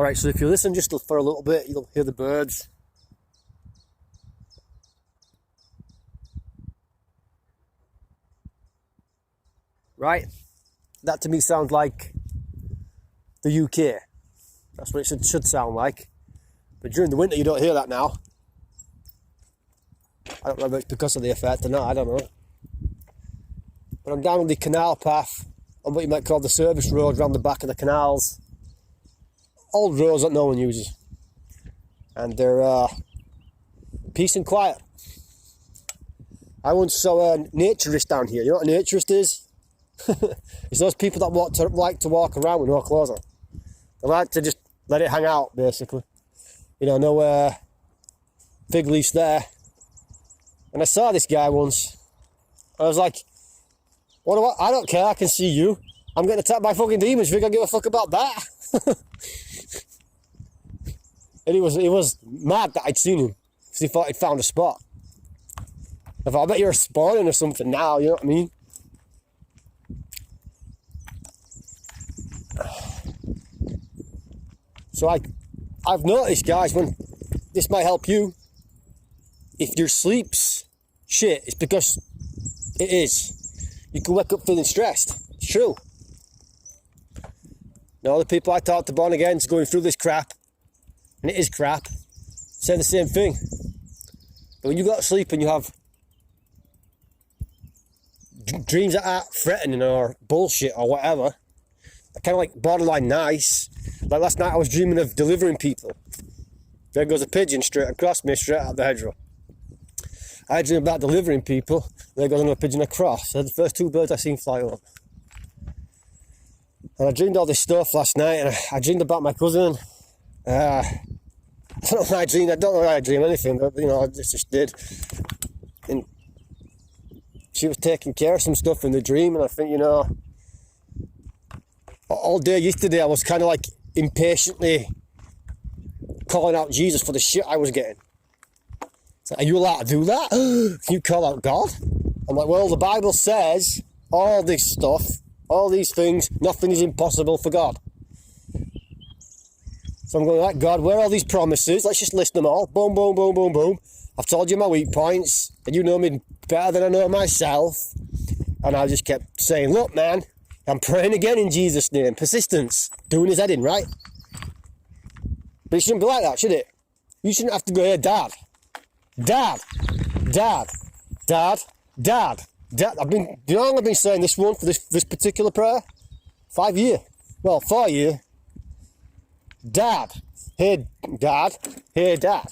Alright, so if you listen just for a little bit, you'll hear the birds. Right? That to me sounds like the UK. That's what it should sound like. But during the winter you don't hear that now. I don't know if it's because of the effect or not, I don't know. But I'm down on the canal path, on what you might call the service road around the back of the canals. Old roads that no one uses. And they're peace and quiet. I once saw a naturist down here. You know what a naturist is? It's those people that like to walk around with no clothes on. They like to just let it hang out, basically. You know, no fig leaves there. And I saw this guy once. I was like, what do I don't care, I can see you. I'm getting attacked by fucking demons. You think I give a fuck about that? And he was mad that I'd seen him. Because he thought he'd found a spot. I thought, I bet you're spawning or something now, you know what I mean? So I've noticed, guys, when this might help you, if your sleep's shit, it's because it is. You can wake up feeling stressed. It's true. Now, the people I talk to born again is going through this crap, and it is crap, say the same thing. But when you go to sleep and you have dreams that aren't threatening or bullshit or whatever, they're kind of like borderline nice. Like last night I was dreaming of delivering people. There goes a pigeon straight across me, straight out the hedgerow. I dream about delivering people. There goes another pigeon across. They're the first two birds I seen fly over. And I dreamed all this stuff last night, and I dreamed about my cousin. I don't know why I dreamed. I don't know why I dreamed anything, but you know, I just did. And she was taking care of some stuff in the dream, and I think, you know, all day yesterday I was kind of like impatiently calling out Jesus for the shit I was getting. It's like, are you allowed to do that? Can you call out God? I'm like, well, the Bible says all this stuff, all these things, nothing is impossible for God. So I'm going, like, God, where are all these promises? Let's just list them all. Boom, boom, boom, boom, boom. I've told you my weak points, and you know me better than I know myself. And I just kept saying, look, man, I'm praying again in Jesus' name. Persistence. Doing his head in, right? But it shouldn't be like that, should it? You shouldn't have to go, hey, Dad. Dad. Dad. Dad. Dad. Dad. Do you know how long I've been saying this one for this particular prayer? 5 years. Well, 4 years. Dad. Hey, Dad. Hey, Dad.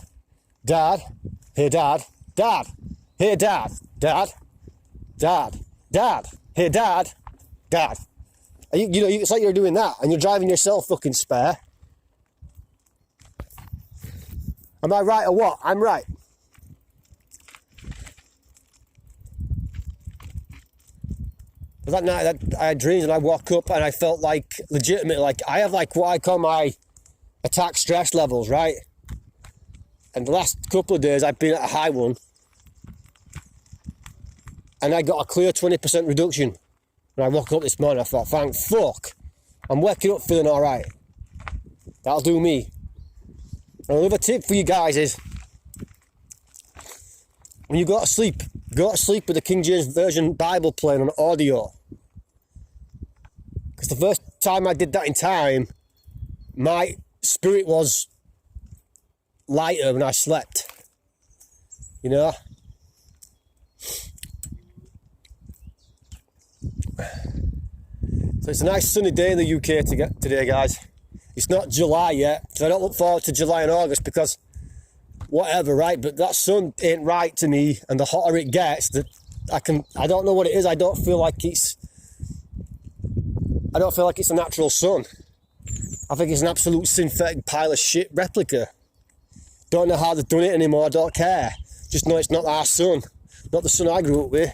Dad. Hey, Dad. Dad. Hey, Dad. Dad. Dad. Dad. Hey, Dad. Dad. You know, it's like you're doing that and you're driving yourself fucking spare. Am I right or what? I'm right. But that night I had dreams and I woke up and I felt like legitimately, like I have like what I call my attack stress levels, right? And the last couple of days I've been at a high one. And I got a clear 20% reduction. And I woke up this morning, I thought, thank fuck, I'm waking up feeling alright. That'll do me. And another tip for you guys is, when you go to sleep with the King James Version Bible playing on audio. Because the first time I did that in time, my spirit was lighter when I slept. You know? So it's a nice sunny day in the UK today, guys. It's not July yet, so I don't look forward to July and August because whatever, right? But that sun ain't right to me, and the hotter it gets, I don't know what it is. I don't feel like it's a natural sun. I think it's an absolute synthetic pile of shit replica. Don't know how they've done it anymore, don't care. Just know it's not our sun, not the sun I grew up with.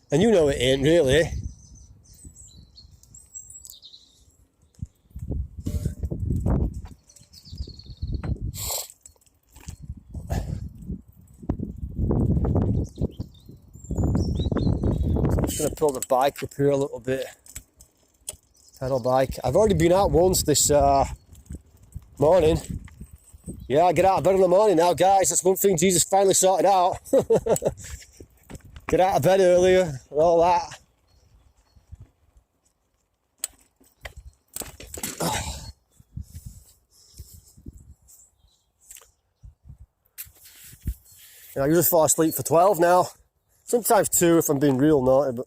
And you know it ain't really. I'm just going to pull the bike up here a little bit. Pedal bike. I've already been out once this Morning. Yeah, I get out of bed in the morning now, guys. That's one thing Jesus finally sorted out. Get out of bed earlier and all that. I usually fall asleep for 12 now. Sometimes 2 if I'm being real naughty, but...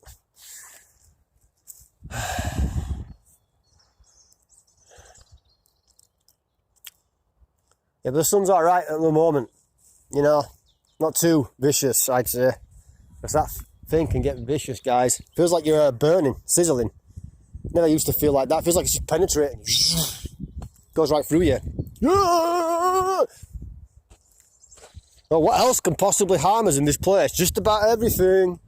Yeah, but the sun's alright at the moment. You know, not too vicious, I'd say. Because that thing can get vicious, guys. Feels like you're burning, sizzling. Never used to feel like that. Feels like it's just penetrating. Goes right through you. Well, what else can possibly harm us in this place? Just about everything.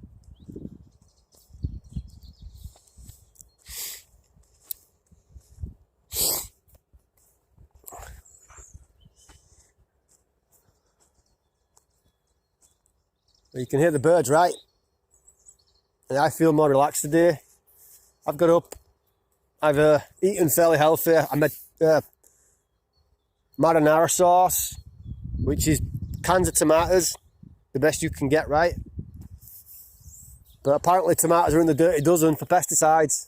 You can hear the birds, right? And I feel more relaxed today. I've got up. I've eaten fairly healthy. I made marinara sauce, which is cans of tomatoes, the best you can get, right? But apparently tomatoes are in the dirty dozen for pesticides,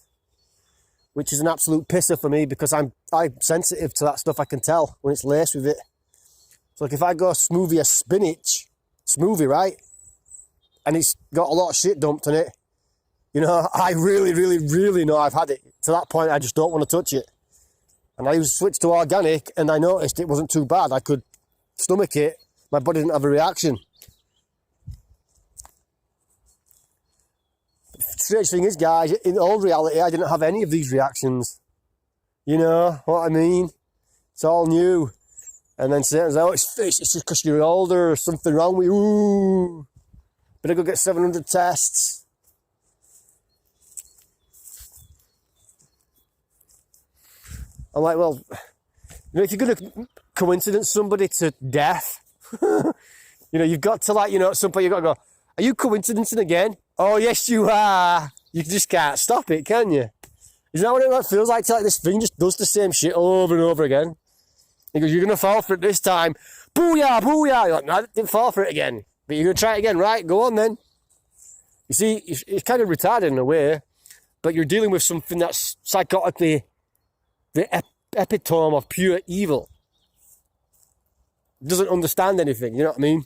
which is an absolute pisser for me because I'm sensitive to that stuff. I can tell when it's laced with it. So like if I go smoothie a spinach smoothie, right, and it's got a lot of shit dumped in it, you know, I really know I've had it. To that point, I just don't want to touch it. And I switched to organic, and I noticed it wasn't too bad. I could stomach it. My body didn't have a reaction. The strange thing is, guys, in all reality, I didn't have any of these reactions. You know what I mean? It's all new. And then Satan's like, oh, it's just because you're older or something wrong with you. Ooh. Better go get 700 tests. I'm like, well, you know, if you're going to coincidence somebody to death, you know, you've got to, like, you know, at some point you've got to go, are you coincidencing again? Oh, yes, you are. You just can't stop it, can you? Isn't that what it feels like? To, like, this thing just does the same shit over and over again. He goes, you're going to fall for it this time. Booyah, booyah. You're like, no, I didn't fall for it again. But you're going to try it again, right? Go on then. You see, it's kind of retarded in a way, but you're dealing with something that's psychotically the epitome of pure evil. Doesn't understand anything, you know what I mean?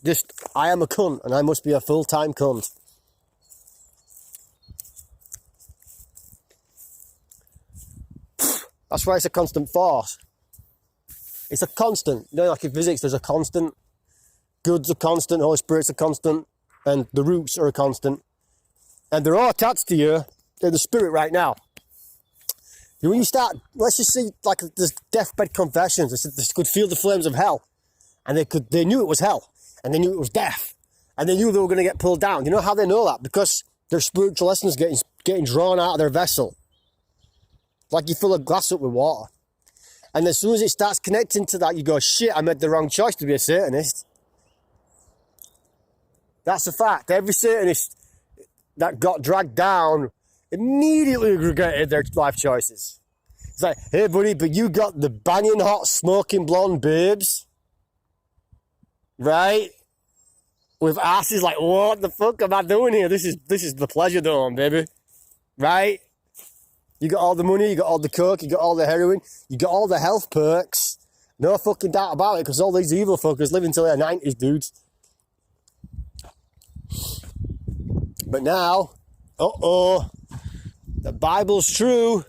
Just, I am a cunt and I must be a full-time cunt. That's why it's a constant force. It's a constant. You know, like in physics, there's a constant. Good's a constant, Holy Spirit's a constant, and the roots are a constant. And they're all attached to you in the spirit right now. When you start, let's just see, like there's deathbed confessions. They said they could feel the flames of hell. And they knew it was hell. And they knew it was death. And they knew they were going to get pulled down. You know how they know that? Because their spiritual essence is getting drawn out of their vessel. Like you fill a glass up with water. And as soon as it starts connecting to that, you go, shit, I made the wrong choice to be a Satanist. That's a fact. Every Satanist that got dragged down immediately regretted their life choices. It's like, hey buddy, but you got the banging hot smoking blonde babes, right? With asses like, what the fuck am I doing here? This is the pleasure dome, baby. Right? You got all the money, you got all the coke, you got all the heroin, you got all the health perks. No fucking doubt about it, because all these evil fuckers live until their 90s, dudes. But now, the Bible's true.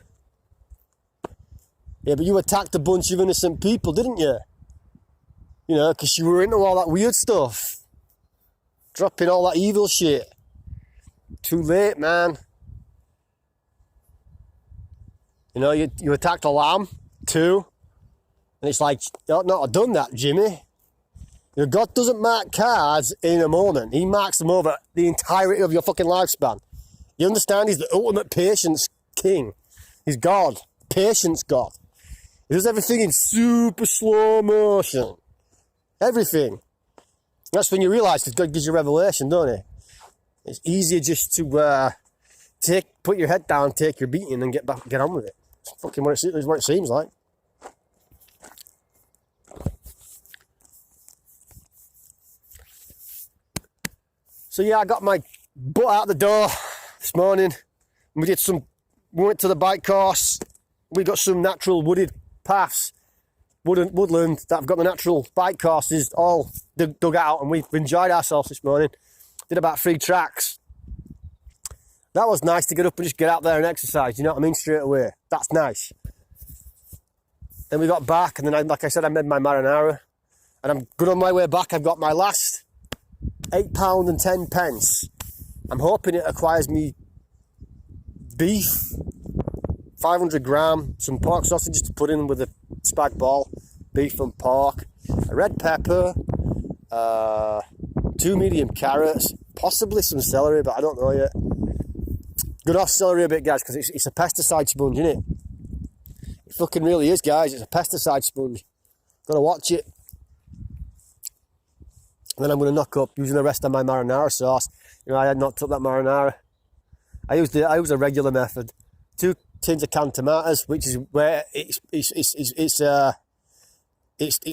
Yeah, but you attacked a bunch of innocent people, didn't you? You know, because you were into all that weird stuff. Dropping all that evil shit. Too late, man. You know, you attacked a lamb, too. And it's like, you ought not have done that, Jimmy. You know, God doesn't mark cards in a moment. He marks them over the entirety of your fucking lifespan. You understand? He's the ultimate patience king. He's God. Patience God. He does everything in super slow motion. Everything. That's when you realise that God gives you revelation, don't he? It's easier just to put your head down, take your beating, and get on with it. It's fucking what it seems like. So yeah, I got my butt out the door this morning. We went to the bike course. We got some natural wooded paths, woodland that have got the natural bike courses all dug out, and we've enjoyed ourselves this morning. Did about 3 tracks. That was nice to get up and just get out there and exercise, you know what I mean, straight away. That's nice. Then we got back, and then, like I said, I made my marinara. And I'm good on my way back. I've got my last £8 and 10 pence. I'm hoping it acquires me beef, 500 gram, some pork sausages to put in with a spag ball, beef and pork, a red pepper, 2 medium carrots, possibly some celery, but I don't know yet. Good off celery a bit, guys, because it's a pesticide sponge, isn't it? It fucking really is, guys. It's a pesticide sponge. Gotta watch it. And then I'm going to knock up using the rest of my marinara sauce. You know, I had knocked up that marinara. I used a regular method. 2 tins of canned tomatoes, which is where it's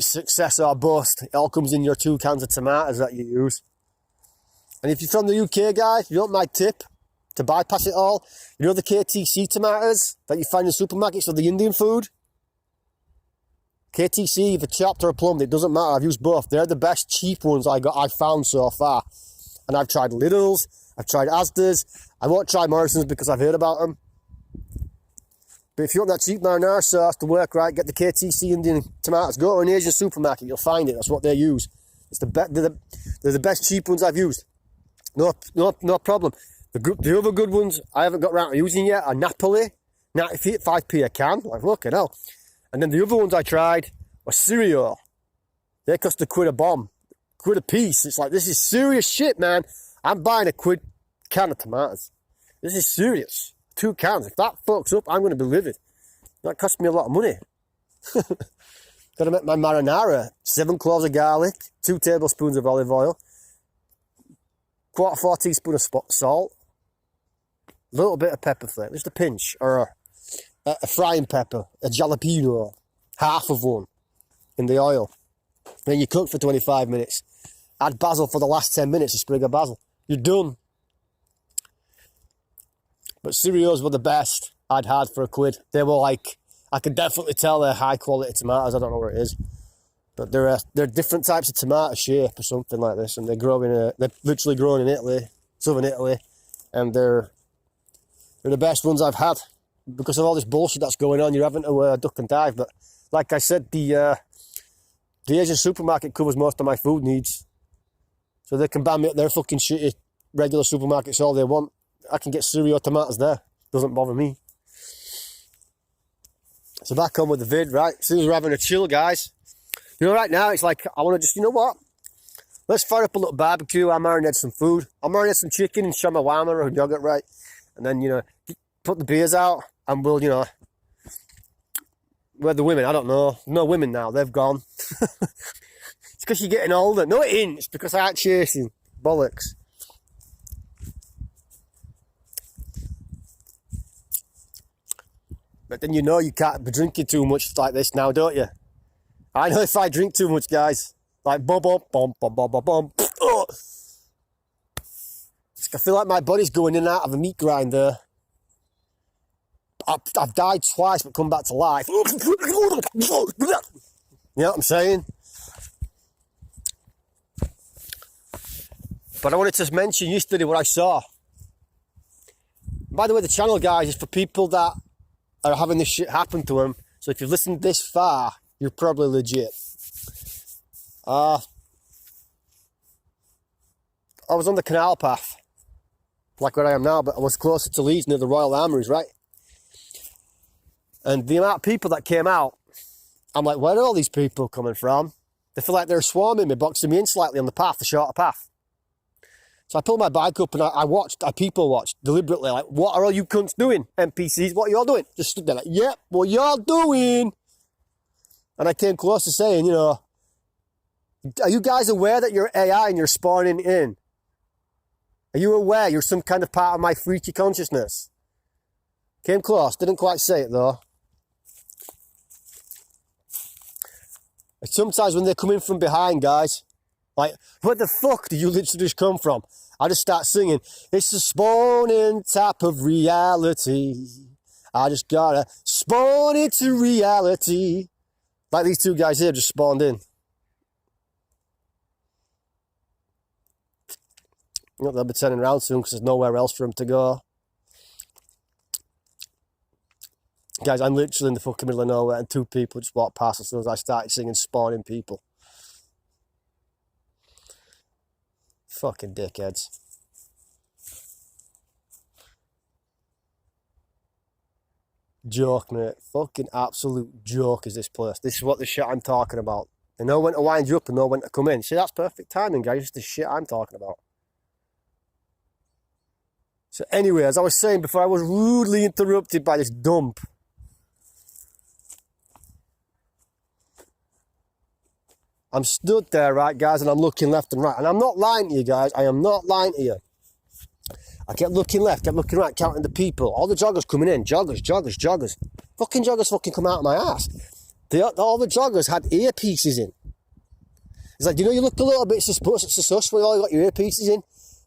success or bust. It all comes in your 2 cans of tomatoes that you use. And if you're from the UK, guys, you want my tip to bypass it all? You know the KTC tomatoes that you find in supermarkets or the Indian food? KTC, if a chopped or a plumbed, it doesn't matter. I've used both. They're the best cheap ones I found so far. And I've tried Lidl's, I've tried Asda's. I won't try Morrison's because I've heard about them. But if you want that cheap marinara sauce to work right, get the KTC Indian tomatoes. Go to an Asian supermarket, you'll find it. That's what they use. It's they're the best cheap ones I've used. No problem. The other good ones I haven't got around to using yet are Napoli, 95p a can. Like, fucking hell. And then the other ones I tried were Cereal. They cost £1 a bomb, £1 a piece. It's like, this is serious shit, man. I'm buying £1 can of tomatoes. This is serious. 2 cans. If that fucks up, I'm going to be livid. That cost me a lot of money. Got to make my marinara. 7 cloves of garlic, 2 tablespoons of olive oil, 4 teaspoons of salt, a little bit of pepper flake, just a pinch, or a frying pepper, a jalapeno, half of one in the oil. Then you cook for 25 minutes. Add basil for the last 10 minutes, a sprig of basil. You're done. But cereals were the best I'd had for £1. They were like, I could definitely tell they're high quality tomatoes. I don't know what it is. But they're different types of tomato shape or something like this. And they're literally grown in Italy, southern Italy. And they're the best ones I've had. Because of all this bullshit that's going on, you're having to duck and dive. But like I said, the Asian supermarket covers most of my food needs. So they can ban me at their fucking shitty regular supermarkets all they want. I can get cereal tomatoes there. Doesn't bother me. So back on with the vid, right? As soon as we're having a chill, guys. You know, right now, it's like, I want to just, you know what? Let's fire up a little barbecue. I'll marinate some food. I'll marinate some chicken and shawarma or yogurt, right? And then, you know, put the beers out. And we'll, you know, where the women, I don't know. No women now, they've gone. It's because you're getting older. No, it ain't. It's because I ain't chasing. Bollocks. But then you know you can't be drinking too much like this now, don't you? I know if I drink too much, guys. Like, bum, bum, bum, bum, bum, bum, bum. Oh. I feel like my body's going in and out of a meat grinder. I've died twice but come back to life. You know what I'm saying? But I wanted to mention yesterday what I saw. By the way, the channel, guys, is for people that are having this shit happen to them. So if you've listened this far, you're probably legit. I was on the canal path, like where I am now, but I was closer to Leeds near the Royal Armouries, right? And the amount of people that came out, I'm like, where are all these people coming from? They feel like they're swarming me, boxing me in slightly on the path, the shorter path. So I pulled my bike up and I people watched deliberately, like, what are all you cunts doing, NPCs? What are y'all doing? Just stood there like, yep, what y'all doing? And I came close to saying, you know, are you guys aware that you're AI and you're spawning in? Are you aware you're some kind of part of my freaky consciousness? Came close, didn't quite say it though. And sometimes when they come in from behind, guys, like, where the fuck do you literally just come from? I just start singing, it's the spawning tap of reality. I just gotta spawn into reality. Like these two guys here just spawned in. They'll be turning around soon because there's nowhere else for them to go. Guys, I'm literally in the fucking middle of nowhere and two people just walked past as soon as I started singing spawning people. Fucking dickheads. Joke, mate. Fucking absolute joke is this place. This is what the shit I'm talking about. They know when to wind you up and know when to come in. See, that's perfect timing, guys. It's the shit I'm talking about. So anyway, as I was saying before, I was rudely interrupted by this dump. I'm stood there, right, guys, and I'm looking left and right. And I'm not lying to you, guys. I am not lying to you. I kept looking left, kept looking right, counting the people. All the joggers coming in. Joggers. Fucking joggers fucking come out of my ass. All the joggers had earpieces in. It's like, you know, you look a little bit sus when you all got your earpieces in.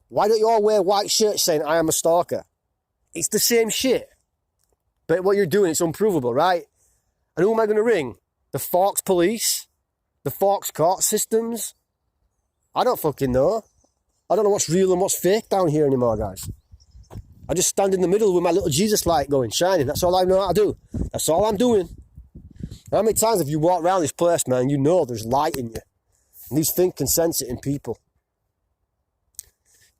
Why don't you all wear white shirts saying, I am a stalker? It's the same shit. But what you're doing, it's unprovable, right? And who am I going to ring? The Forks police? The Forks court systems? I don't fucking know. I don't know what's real and what's fake down here anymore, guys. I just stand in the middle with my little Jesus light going, shining. That's all I know how to do. That's all I'm doing. How many times have you walked around this place, man, you know there's light in you. And these think and sense it in people.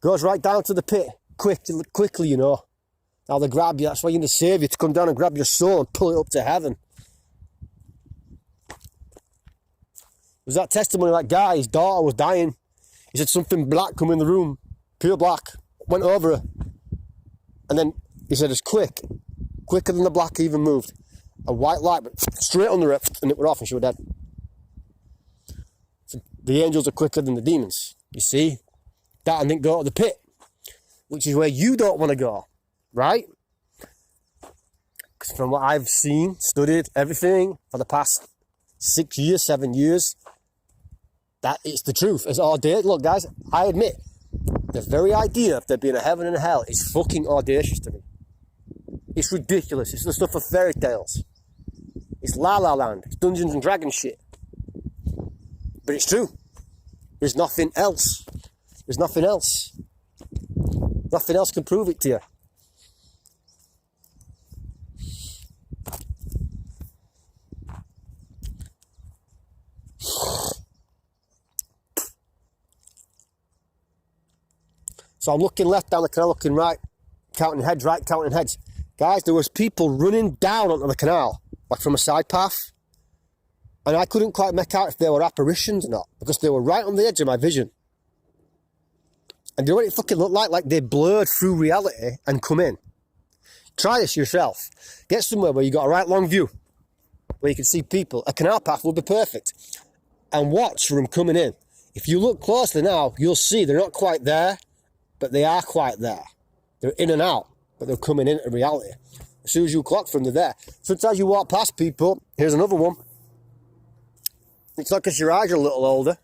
Goes right down to the pit, quickly, you know. Now they grab you. That's why you need a saviour to come down and grab your soul and pull it up to heaven. It was that testimony of that guy, his daughter was dying. He said something black come in the room, pure black, went over her. And then he said it's quicker than the black even moved. A white light, but straight under it, and it went off and she was dead. So the angels are quicker than the demons, you see. That and then go to the pit, which is where you don't want to go, right? Because from what I've seen, studied, everything for the past 6 years, 7 years, that it's the truth. It's audacious. Look, guys, I admit, the very idea of there being a heaven and a hell is fucking audacious to me. It's ridiculous. It's the stuff of fairy tales. It's La La Land. It's Dungeons and Dragons shit. But it's true. There's nothing else. There's nothing else. Nothing else can prove it to you. So I'm looking left down the canal, looking right, counting heads, right, counting heads. Guys, there was people running down onto the canal, like from a side path. And I couldn't quite make out if they were apparitions or not, because they were right on the edge of my vision. And you know what it fucking looked like? Like they blurred through reality and come in. Try this yourself. Get somewhere where you got a right long view, where you can see people. A canal path will be perfect. And watch for them coming in. If you look closely now, you'll see they're not quite there, but they are quite there. They're in and out, but they're coming into reality. As soon as you clock for them, they're there. Sometimes you walk past people. Here's another one. It's not because your eyes are a little older.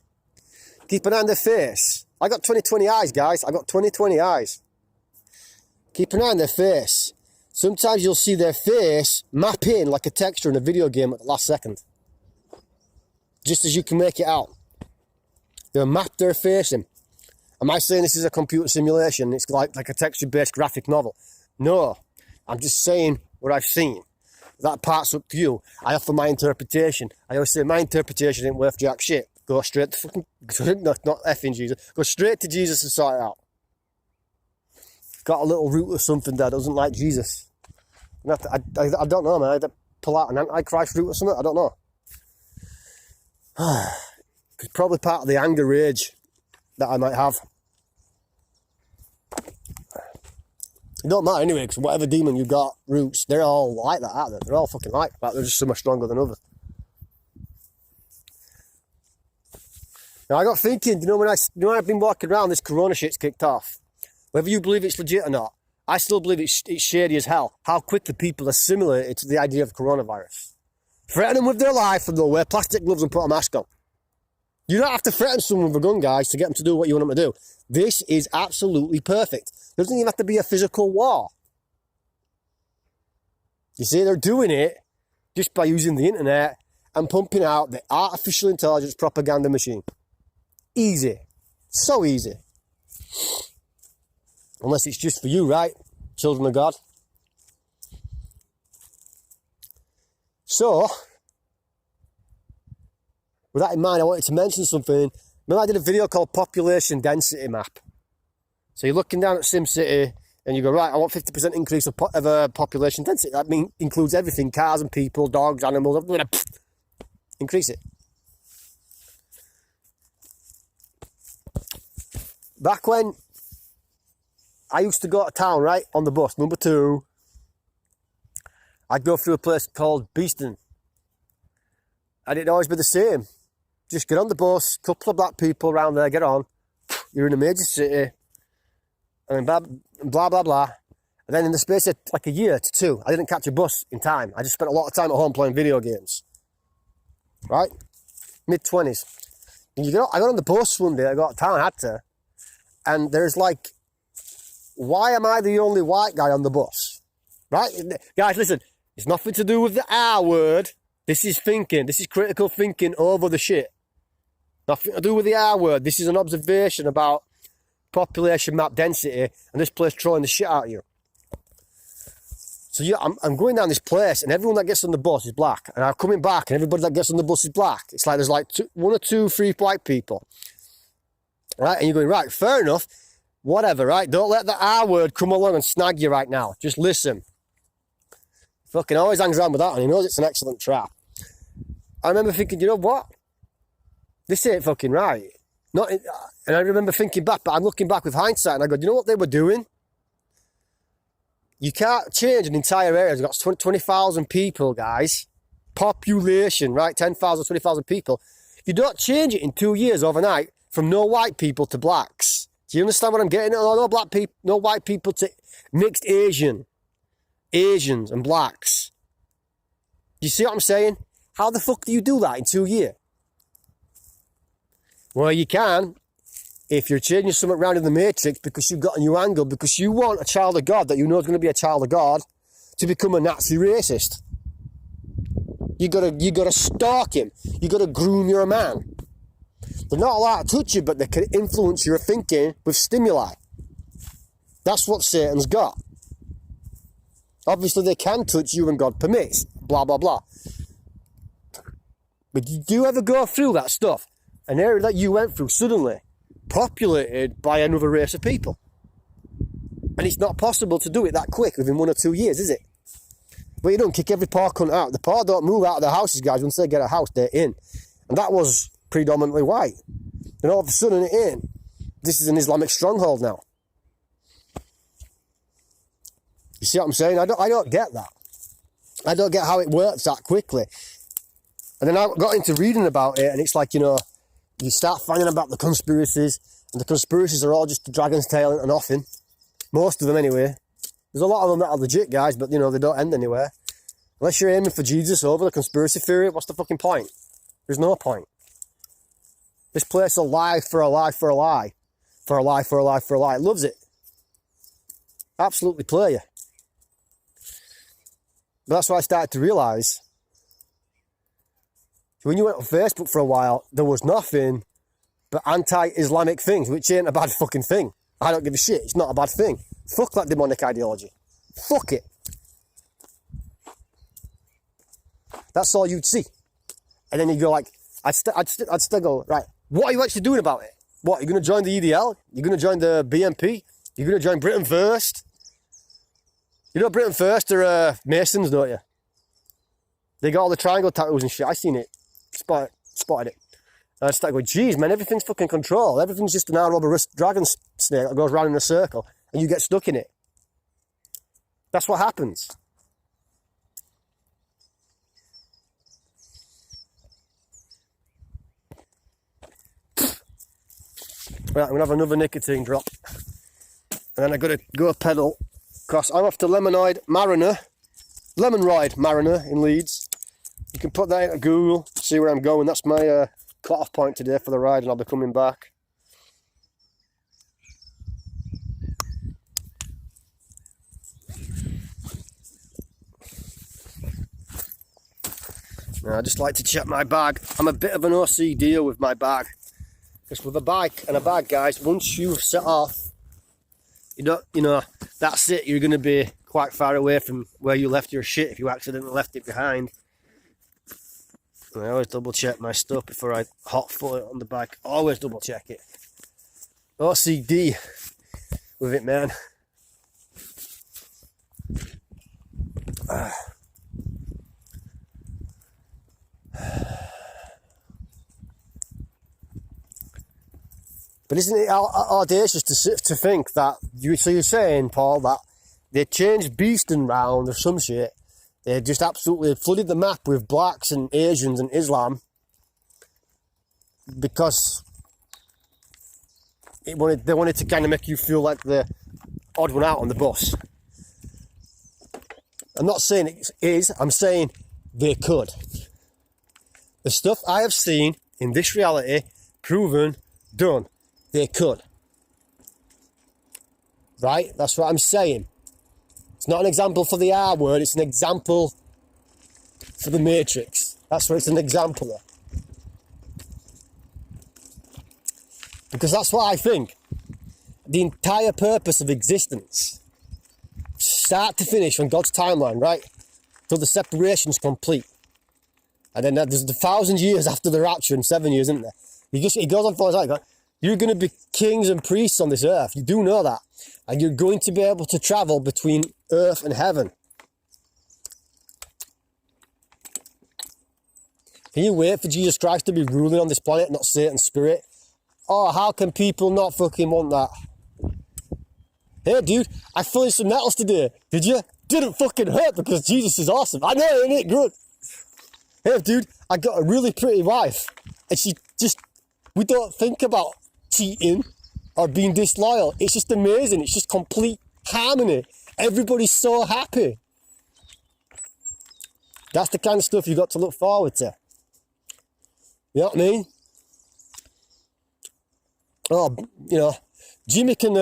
Keep an eye on their face. I got 20/20 eyes, guys. I got 20/20 eyes. Keep an eye on their face. Sometimes you'll see their face map in like a texture in a video game at the last second. Just as you can make it out. They'll map their face in. Am I saying this is a computer simulation? It's like a texture-based graphic novel. No. I'm just saying what I've seen. That part's up to you. I offer my interpretation. I always say my interpretation ain't worth jack shit. Go straight to fucking, not effing Jesus. Go straight to Jesus and sort it out. Got a little root or something that doesn't like Jesus. I don't know, man. I had to pull out an antichrist root or something. I don't know. It's probably part of the anger rage that I might have. It don't matter anyway, because whatever demon you got, roots, they're all like that, aren't they? They're all fucking like that. They're just so much stronger than others. Now I got thinking, when I've been walking around, this corona shit's kicked off. Whether you believe it's legit or not, I still believe it's shady as hell. How quickly people assimilate it to the idea of coronavirus. Threaten them with their life and they'll wear plastic gloves and put a mask on. You don't have to threaten someone with a gun, guys, to get them to do what you want them to do. This is absolutely perfect. There doesn't even have to be a physical war. You see, they're doing it just by using the internet and pumping out the artificial intelligence propaganda machine. Easy. So easy. Unless it's just for you, right? Children of God. So, with that in mind, I wanted to mention something. Remember I did a video called Population Density Map. So you're looking down at SimCity and you go, right, I want 50% increase of population density. That includes everything, cars and people, dogs, animals, everything. Increase it. Back when I used to go to town, right, on the bus, number 2, I'd go through a place called Beeston. And it'd always be the same. Just get on the bus, couple of black people around there, get on. You're in a major city. And blah, blah, blah. And then in the space of like a year to 2, I didn't catch a bus in time. I just spent a lot of time at home playing video games. Right? Mid-20s. And I got on the bus one day, I got to town, I had to. And there's like, why am I the only white guy on the bus? Right? Guys, listen, it's nothing to do with the R word. This is thinking. This is critical thinking over the shit. Nothing to do with the R word. This is an observation about population map density and this place throwing the shit out of you. So yeah, I'm going down this place and everyone that gets on the bus is black. And I'm coming back and everybody that gets on the bus is black. It's like there's like 1 or 2, 3 white people. Right? And you're going, right, fair enough. Whatever, right? Don't let the R word come along and snag you right now. Just listen. Fucking always hangs around with that and he knows it's an excellent trap. I remember thinking, you know what? This ain't fucking right. And I remember thinking back, but I'm looking back with hindsight and I go, you know what they were doing? You can't change an entire area. It's got 20,000 people, guys. Population, right? 10,000, 20,000 people. You don't change it in 2 years overnight from no white people to blacks. Do you understand what I'm getting at? No black people, no white people to mixed Asians and blacks. You see what I'm saying? How the fuck do you do that in 2 years? Well, you can if you're changing something around in the matrix because you've got a new angle, because you want a child of God that you know is going to be a child of God to become a Nazi racist. You gotta stalk him. You gotta groom your man. They're not allowed to touch you, but they can influence your thinking with stimuli. That's what Satan's got. Obviously, they can touch you when God permits. Blah, blah, blah. But did you ever go through that stuff? An area that you went through suddenly populated by another race of people. And it's not possible to do it that quick within 1 or 2 years, is it? But you don't kick every poor cunt out. The poor don't move out of their houses, guys. Once they get a house, they're in. And that was predominantly white. And all of a sudden it ain't. This is an Islamic stronghold now. You see what I'm saying? I don't get that. I don't get how it works that quickly. And then I got into reading about it, and it's like, you know, you start finding about the conspiracies, and the conspiracies are all just a dragon's tail and nothing. Most of them anyway. There's a lot of them that are legit, guys, but, you know, they don't end anywhere. Unless you're aiming for Jesus over the conspiracy theory, what's the fucking point? There's no point. This place will lie for a lie for a lie. For a lie for a lie for a lie. It loves it. Absolutely play you. But that's what I started to realise. When you went on Facebook for a while, there was nothing but anti-Islamic things, which ain't a bad fucking thing. I don't give a shit. It's not a bad thing. Fuck that demonic ideology. Fuck it. That's all you'd see. And then you go like, I'd still go, right, what are you actually doing about it? What, you're going to join the EDL? You're going to join the BNP? You're going to join Britain First? You know Britain First are Masons, don't you? They got all the triangle tattoos and shit. I seen it. Spotted it. And I started going, geez, man, everything's fucking control. Everything's just an Ouroboros dragon snake that goes round in a circle and you get stuck in it. That's what happens. Right, I'm going to have another nicotine drop. And then I've got to go pedal across. I'm off to Lemonroyd Mariner in Leeds. You can put that into Google, see where I'm going. That's my cut-off point today for the ride, and I'll be coming back. Now, I just like to check my bag. I'm a bit of an OCD with my bag. Because with a bike and a bag, guys, once you've set off, you know, that's it. You're going to be quite far away from where you left your shit if you accidentally left it behind. And I always double check my stuff before I hot foot it on the bike. Always double check it. OCD with it, man. But isn't it audacious to think that, so you're saying, Paul, that they changed beasting round or some shit, they just absolutely flooded the map with blacks and Asians and Islam because they wanted to kind of make you feel like the odd one out on the bus. I'm not saying it is, I'm saying they could. The stuff I have seen in this reality, proven, done, they could. Right? That's what I'm saying. It's not an example for the R word, it's an example for the Matrix. That's what it's an example of. Because that's what I think. The entire purpose of existence, start to finish on God's timeline, right? Till the separation's complete. And then there's the 1,000 years after the rapture and 7 years, isn't there? He goes on for his like, you're going to be kings and priests on this earth. You do know that. And you're going to be able to travel between earth and heaven. Can you wait for Jesus Christ to be ruling on this planet, not Satan's spirit? Oh, how can people not fucking want that? Hey, dude, I finished some nettles today. Did you? Didn't fucking hurt because Jesus is awesome. I know, ain't it good? Hey, dude, I got a really pretty wife. And she just, we don't think about cheating or being disloyal. It's just amazing. It's just complete harmony. Everybody's so happy. That's the kind of stuff you got to look forward to. You know what I mean? Oh, you know, Jimmy can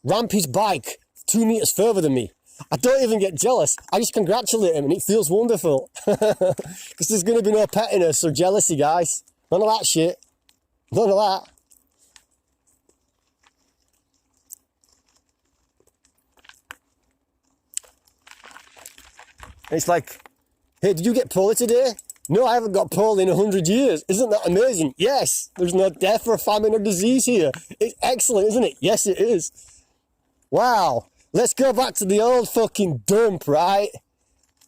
ramp his bike 2 meters further than me. I don't even get jealous. I just congratulate him and it feels wonderful. Because there's going to be no pettiness or jealousy, guys. None of that shit. None of that. It's like, hey, did you get poorly today? No, I haven't got poorly in 100 years. Isn't that amazing? Yes, there's no death or famine or disease here. It's excellent, isn't it? Yes, it is. Wow. Let's go back to the old fucking dump, right?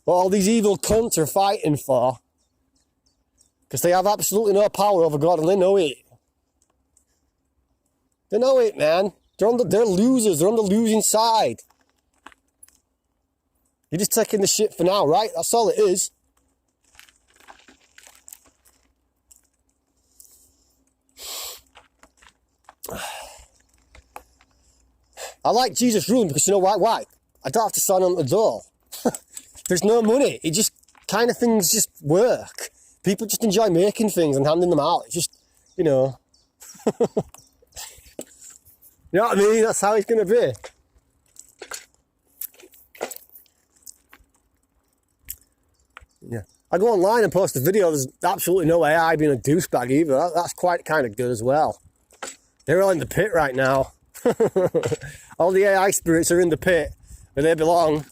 What all these evil cunts are fighting for. Because they have absolutely no power over God and they know it. They know it, man. They're losers. They're on the losing side. You're just taking the shit for now, right? That's all it is. I like Jesus ruling because you know why? Why? I don't have to sign on the door. There's no money. It just kind of things just work. People just enjoy making things and handing them out. It's just, you know. You know what I mean? That's how it's going to be. Yeah. I go online and post a video. There's absolutely no AI being a douchebag either. That's quite kind of good as well. They're all in the pit right now. All the AI spirits are in the pit where they belong.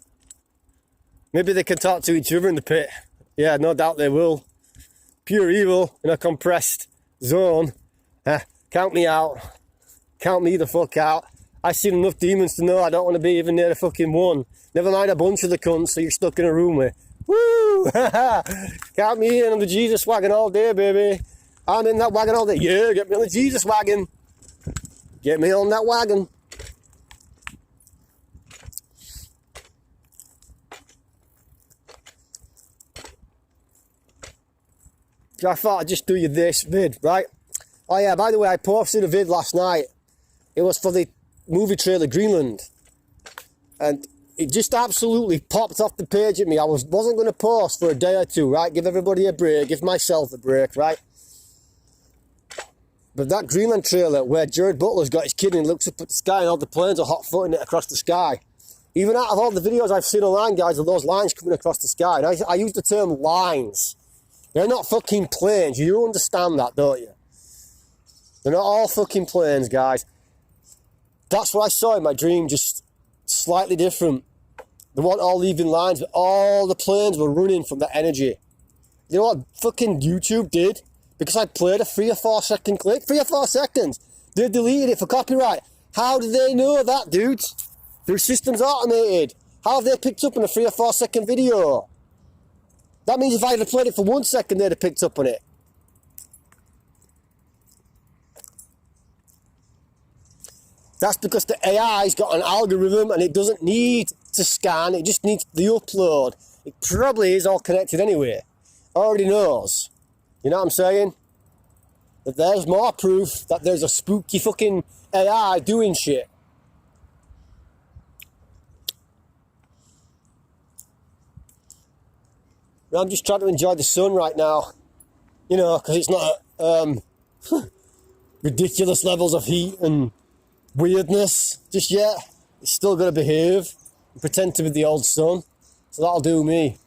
Maybe they can talk to each other in the pit. Yeah, no doubt they will. Pure evil in a compressed zone. Count me out. Count me the fuck out. I've seen enough demons to know I don't want to be even near the fucking one. Never mind a bunch of the cunts so you're stuck in a room with. Woo! Count me in on the Jesus wagon all day, baby. I'm in that wagon all day. Yeah, get me on the Jesus wagon. Get me on that wagon. So I thought I'd just do you this vid, right? Oh yeah, by the way, I posted a vid last night. It was for the movie trailer Greenland. And it just absolutely popped off the page at me. I wasn't going to post for a day or two, right? Give everybody a break, give myself a break, right? But that Greenland trailer where Jared Butler's got his kid and looks up at the sky and all the planes are hot-footing it across the sky. Even out of all the videos I've seen online, guys, of those lines coming across the sky, and I use the term lines. They're not fucking planes. You understand that, don't you? They're not all fucking planes, guys. That's what I saw in my dream, just slightly different. They weren't all leaving lines, but all the planes were running from that energy. You know what fucking YouTube did? Because I played a 3 or 4 second clip. 3 or 4 seconds. They deleted it for copyright. How did they know that, dude? Their system's automated. How have they picked up on a 3 or 4 second video? That means if I had played it for 1 second, they'd have picked up on it. That's because the AI's got an algorithm and it doesn't need to scan, it just needs the upload. It probably is all connected anyway. Already knows. You know what I'm saying? But there's more proof that there's a spooky fucking AI doing shit. I'm just trying to enjoy the sun right now. You know, because it's not ridiculous levels of heat and weirdness just yet. It's still got to behave and pretend to be the old sun. So that'll do me.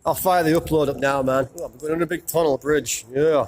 I'll fire the upload up now, man. Oh, I'm going on a big tunnel bridge. Yeah.